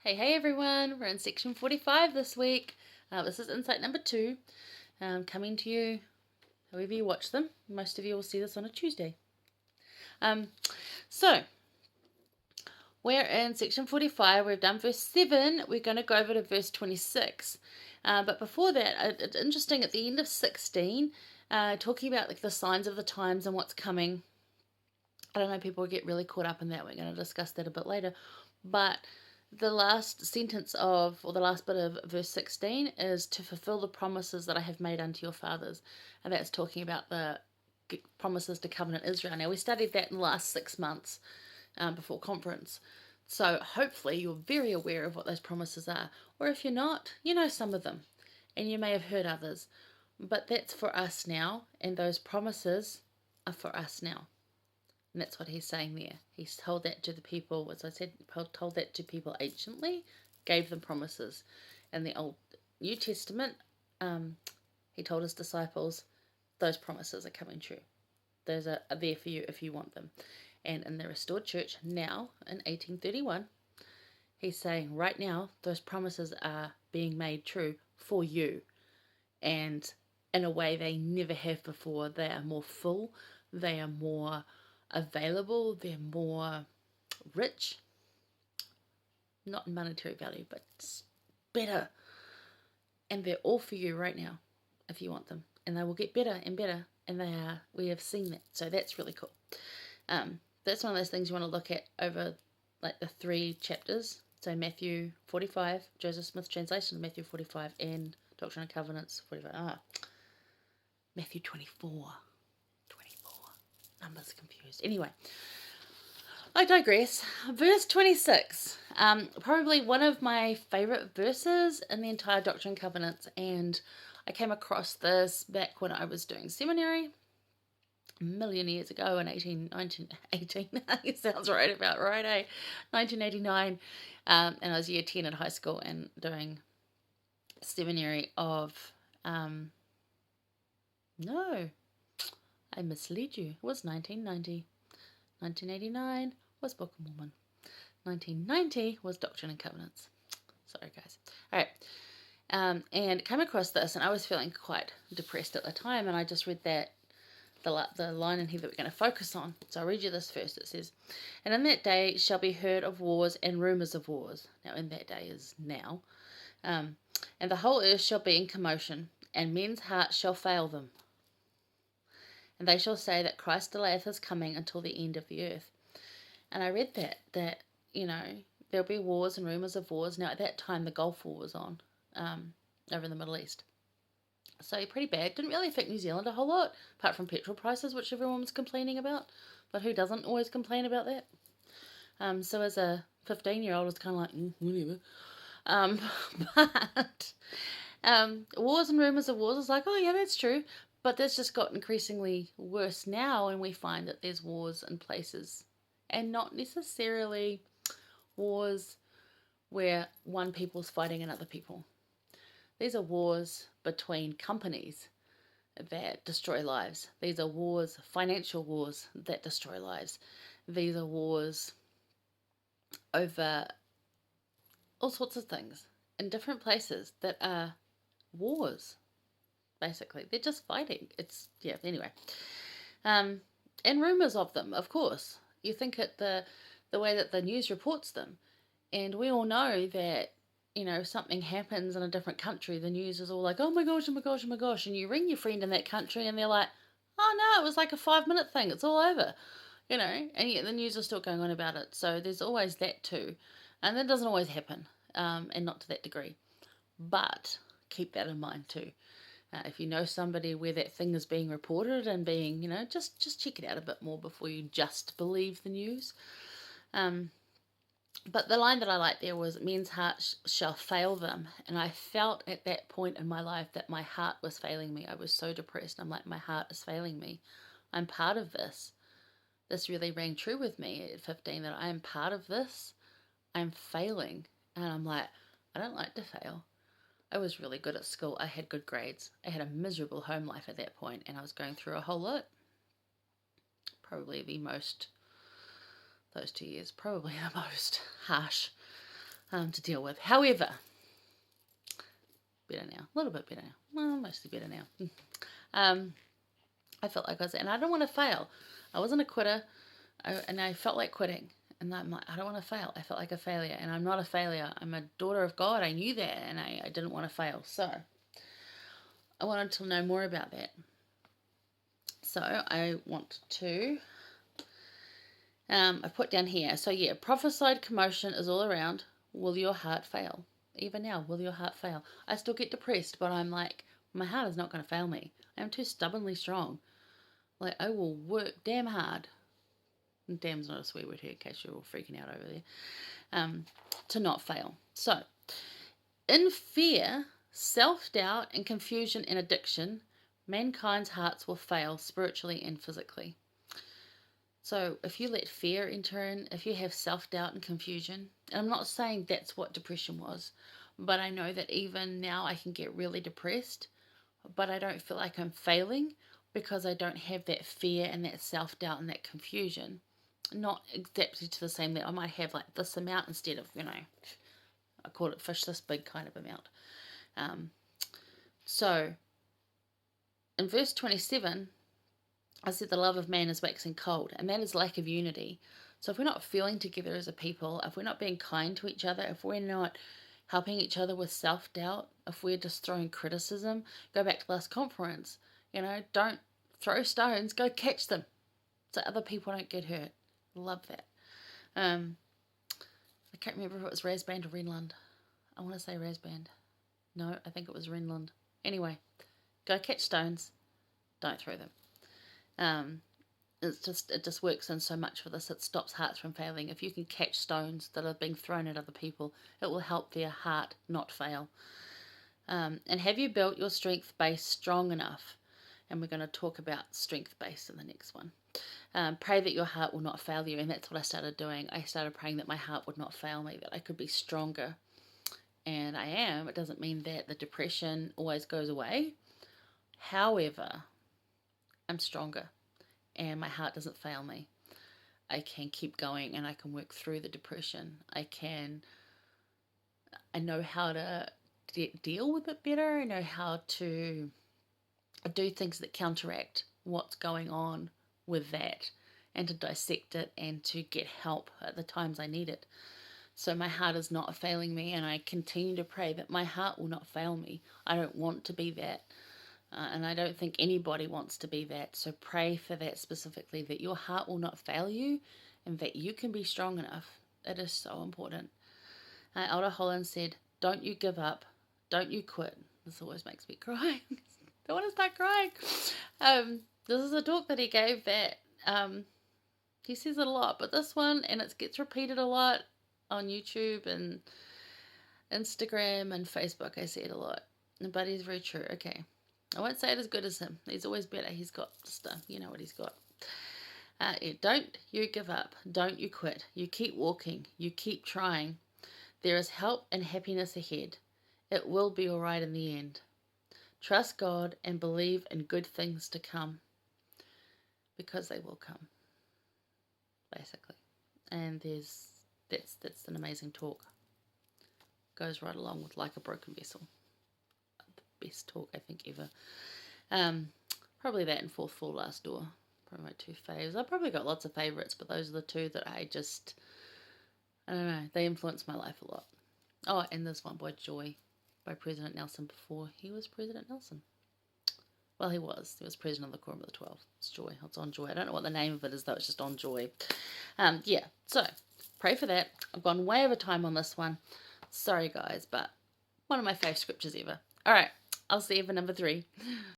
Hey everyone, we're in section 45 this week. This is insight number 2, coming to you however you watch them. Most of you will see this on a Tuesday. So, we're in section 45, we've done verse 7, we're going to go over to verse 26. But before that, it's interesting at the end of 16, talking about like the signs of the times and what's coming. I don't know, people get really caught up in that. We're going to discuss that a bit later. But the last sentence of, or the last bit of verse 16 is to fulfill the promises that I have made unto your fathers. And that's talking about the promises to covenant Israel. Now, we studied that in the last 6 months before conference. So hopefully you're very aware of what those promises are. Or if you're not, you know some of them. And you may have heard others. But that's for us now. And those promises are for us now. And that's what he's saying there. He's told that to the people, as I said, told that to people anciently, gave them promises. In the Old New Testament, he told his disciples, those promises are coming true. Those are there for you if you want them. And in the restored church now, in 1831, he's saying right now, those promises are being made true for you. And in a way they never have before. They are more full. They are more available, they're more rich, not in monetary value, but better, and they're all for you right now if you want them, and they will get better and better, and they are. We have seen that, so that's really cool. That's one of those things you want to look at over like the 3 chapters. So Matthew 45, Joseph Smith translation of Matthew 45, and Doctrine and Covenants 45. Matthew 24. Numbers confused. Anyway, I digress. Verse 26. Probably one of my favourite verses in the entire Doctrine and Covenants, and I came across this back when I was doing seminary a million years ago in 1918. It sounds right about right, eh? 1989. And I was year 10 at high school and doing seminary of... no. I misled you. It was 1990. 1989 was Book of Mormon. 1990 was Doctrine and Covenants. Sorry, guys. All right. And came across this, and I was feeling quite depressed at the time, and I just read that, the line in here that we're going to focus on. So I'll read you this first. It says, "And in that day shall be heard of wars and rumours of wars." Now, in that day is now. "And the whole earth shall be in commotion, and men's hearts shall fail them. And they shall say that Christ delayeth his coming until the end of the earth." And I read that, there'll be wars and rumours of wars. Now, at that time, the Gulf War was on over in the Middle East. So, pretty bad. Didn't really affect New Zealand a whole lot, apart from petrol prices, which everyone was complaining about. But who doesn't always complain about that? So, as a 15-year-old, I was kind of like, whatever. But wars and rumours of wars, I was like, oh, yeah, that's true. But that's just got increasingly worse now, and we find that there's wars in places, and not necessarily wars where one people's fighting another people. These are wars between companies that destroy lives. These are wars, financial wars that destroy lives. These are wars over all sorts of things in different places that are wars. Basically, they're just fighting. Anyway. And rumours of them, of course. You think at the way that the news reports them. And we all know that, something happens in a different country, the news is all like, oh my gosh, oh my gosh, oh my gosh. And you ring your friend in that country and they're like, oh no, it was like a 5-minute thing. It's all over. And yet the news is still going on about it. So there's always that too. And that doesn't always happen, and not to that degree. But keep that in mind too. If you know somebody where that thing is being reported and being, just check it out a bit more before you just believe the news. But the line that I liked there was, men's hearts shall fail them. And I felt at that point in my life that my heart was failing me. I was so depressed. I'm like, my heart is failing me. I'm part of this. This really rang true with me at 15, that I am part of this. I'm failing. And I'm like, I don't like to fail. I was really good at school. I had good grades. I had a miserable home life at that point, and I was going through a whole lot. Probably the most, those 2 years, probably the most harsh to deal with. However, better now, a little bit better now, well, mostly better now. I felt like and I don't want to fail. I wasn't a quitter, and I felt like quitting. And I'm like, I don't want to fail. I felt like a failure, and I'm not a failure. I'm a daughter of God. I knew that, and I didn't want to fail. So I wanted to know more about that. So I want to, I put down here. So yeah, prophesied commotion is all around. Will your heart fail? Even now, will your heart fail? I still get depressed, but I'm like, my heart is not going to fail me. I am too stubbornly strong. Like, I will work damn hard. And damn's not a swear word here, in case you're all freaking out over there. To not fail. So, in fear, self-doubt, and confusion and addiction, mankind's hearts will fail spiritually and physically. So if you let fear enter in, if you have self-doubt and confusion, and I'm not saying that's what depression was, but I know that even now I can get really depressed, but I don't feel like I'm failing because I don't have that fear and that self-doubt and that confusion. Not exactly to the same that I might have like this amount instead of, I call it fish this big kind of amount. So in verse 27, I said the love of man is waxing cold, and that is lack of unity. So if we're not feeling together as a people, if we're not being kind to each other, if we're not helping each other with self-doubt, if we're just throwing criticism, go back to last conference, don't throw stones, go catch them so other people don't get hurt. Love that. I can't remember if it was Rasband or Renland. I want to say Rasband. No, I think it was Renland. Anyway, go catch stones, don't throw them. It just works in so much for this. It stops hearts from failing. If you can catch stones that are being thrown at other people, it will help their heart not fail. And have you built your strength base strong enough? And we're going to talk about strength base in the next one. Pray that your heart will not fail you. And that's what I started doing. I started praying that my heart would not fail me, that I could be stronger. And I am. It doesn't mean that the depression always goes away. However, I'm stronger and my heart doesn't fail me. I can keep going and I can work through the depression. I know how to deal with it better. I know how to do things that counteract what's going on with that, and to dissect it and to get help at the times I need it. So my heart is not failing me, and I continue to pray that my heart will not fail me. I don't want to be that. And I don't think anybody wants to be that. So pray for that specifically, that your heart will not fail you and that you can be strong enough. It is so important. Elder Holland said, don't you give up. Don't you quit. This always makes me cry. I don't want to start crying. This is a talk that he gave that he says it a lot. But this one, and it gets repeated a lot on YouTube and Instagram and Facebook. I see it a lot. But he's very true. Okay. I won't say it as good as him. He's always better. He's got stuff. You know what he's got. Don't you give up. Don't you quit. You keep walking. You keep trying. There is help and happiness ahead. It will be all right in the end. Trust God and believe in good things to come, because they will come, basically. And that's an amazing talk. Goes right along with Like a Broken Vessel. Best talk I think ever. Probably that and Fourth Fall Last Door. Probably my two faves. I've probably got lots of favourites, but those are the two that I don't know, they influenced my life a lot. Oh, and this one by Joy, by President Nelson before he was President Nelson. Well, he was president of the Quorum of the 12. It's Joy. It's on Joy. I don't know what the name of it is though. It's just on Joy. Yeah, so pray for that. I've gone way over time on this one. Sorry guys, but one of my fave scriptures ever. Alright, I'll see you for number 3.